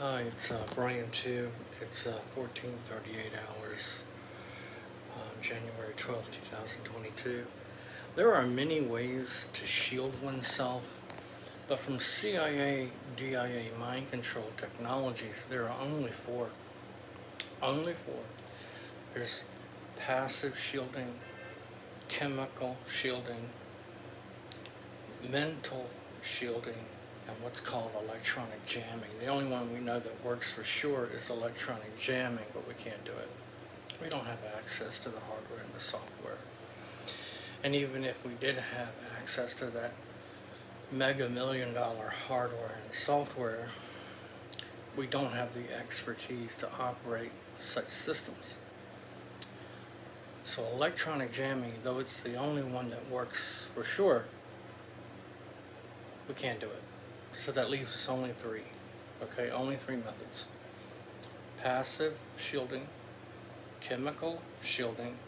Hi, it's Brian 2. It's 14:38 hours, January 12th, 2022. There are many ways to shield oneself, but from CIA, DIA mind control technologies, there are only four. Only four. There's passive shielding, chemical shielding, mental shielding, and what's called electronic jamming. The only one we know that works for sure is electronic jamming, but we can't do it. We don't have access to the hardware and the software. And even if we did have access to that mega $1 million hardware and software, we don't have the expertise to operate such systems. So electronic jamming, though it's the only one that works for sure, we can't do it. So that leaves us only three. Okay, only three methods. Passive shielding, chemical shielding,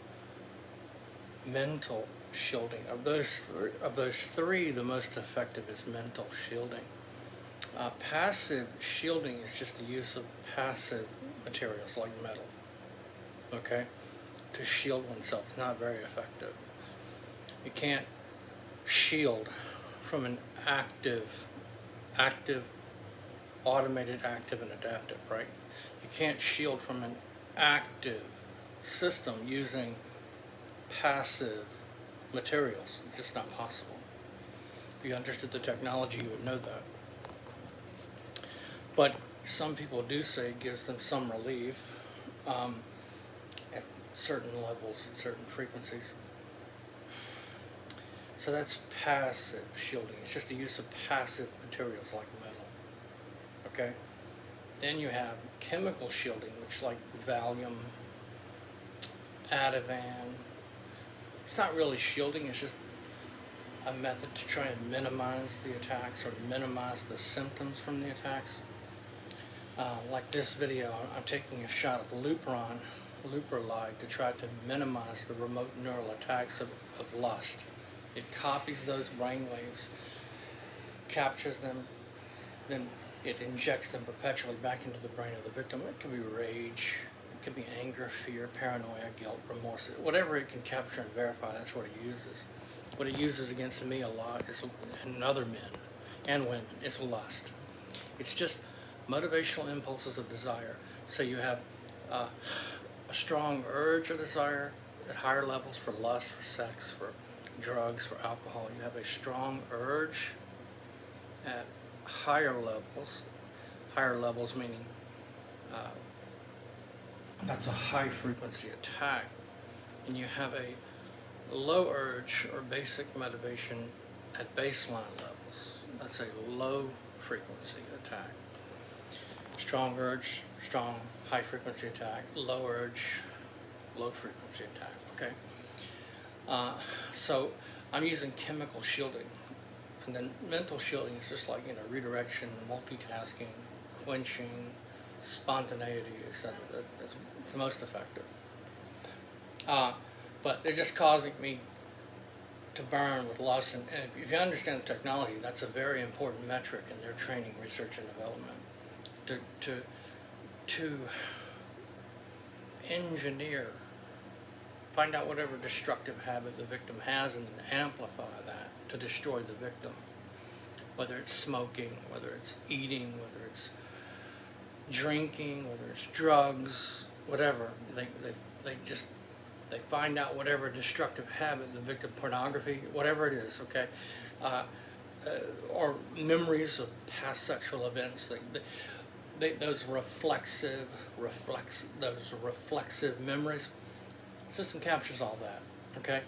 mental shielding. Of those three, the most effective is mental shielding. Passive shielding is just the use of passive materials like metal, okay, to shield oneself. It's not very effective. You can't shield from an active, automated, active, and adaptive, right? You can't shield from an active system using passive materials. It's just not possible. If you understood the technology, you would know that. But some people do say it gives them some relief at certain levels, at certain frequencies. So that's passive shielding. It's just the use of passive materials like metal. Okay? Then you have chemical shielding, which like Valium, Ativan. It's not really shielding, it's just a method to try and minimize the attacks or minimize the symptoms from the attacks. Like this video, I'm taking a shot of Leuprolide to try to minimize the remote neural attacks of lust. It copies those brain waves, captures them, then it injects them perpetually back into the brain of the victim. It could be rage, it could be anger, fear, paranoia, guilt, remorse. Whatever it can capture and verify, that's what it uses. What it uses against me a lot is, and other men and women, is lust. It's just motivational impulses of desire. So you have a strong urge of desire at higher levels for lust, for sex, for drugs, for alcohol. You have a strong urge at higher levels meaning that's a high frequency attack. And you have a low urge or basic motivation at baseline levels. That's a low frequency attack. Strong urge, strong high frequency attack, low urge, low frequency attack, okay? So I'm using chemical shielding. And then mental shielding is just like, redirection, multitasking, quenching, spontaneity, etc. That's the most effective. But they're just causing me to burn with lust. And if you understand the technology, that's a very important metric in their training, research, and development. To engineer, find out whatever destructive habit the victim has and then amplify that to destroy the victim. Whether it's smoking, whether it's eating, whether it's drinking, whether it's drugs, whatever. They find out whatever destructive habit the victim, pornography, whatever it is, okay? Or memories of past sexual events. Those reflexive memories. The system captures all that, okay?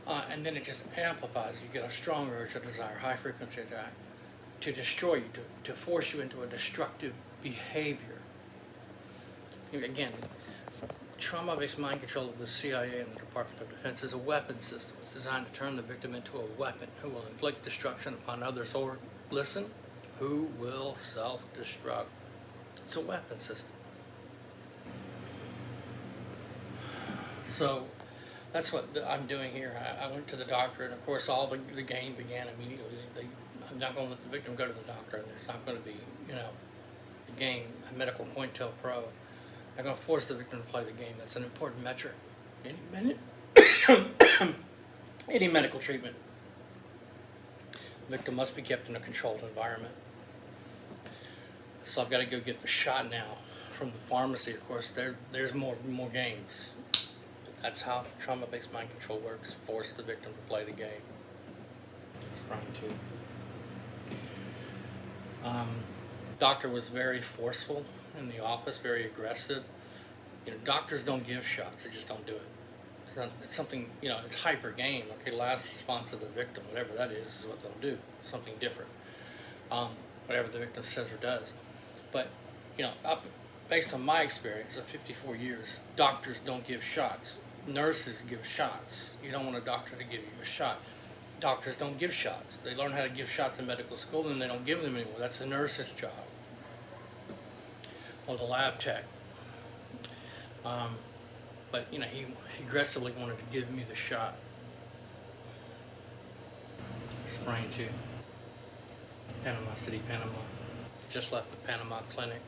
And then it just amplifies. You get a strong urge, a desire, high frequency attack to destroy you, to force you into a destructive behavior. Again, trauma-based mind control of the CIA and the Department of Defense is a weapon system. It's designed to turn the victim into a weapon who will inflict destruction upon others, or, listen, who will self-destruct. It's a weapon system. So that's what I'm doing here. I went to the doctor, and of course all the game began immediately. I'm not going to let the victim go to the doctor, and there's not going to be, the game, a medical COINTELPRO. They're going to force the victim to play the game. That's an important metric. Any medical treatment. The victim must be kept in a controlled environment. So I've got to go get the shot now from the pharmacy. Of course, there's more games. That's how trauma-based mind control works. Force the victim to play the game. Sprung to. Doctor was very forceful in the office, very aggressive. Doctors don't give shots; they just don't do it. It's something, it's hyper game. Okay, last response of the victim, whatever that is what they'll do. Something different. Whatever the victim says or does. But, based on my experience of 54 years, doctors don't give shots. Nurses give shots. You don't want a doctor to give you a shot. Doctors don't give shots. They learn how to give shots in medical school and they don't give them anymore. That's a nurse's job. Or the lab tech. But, he aggressively wanted to give me the shot. Sprang to Panama City, Panama. Just left the Panama clinic.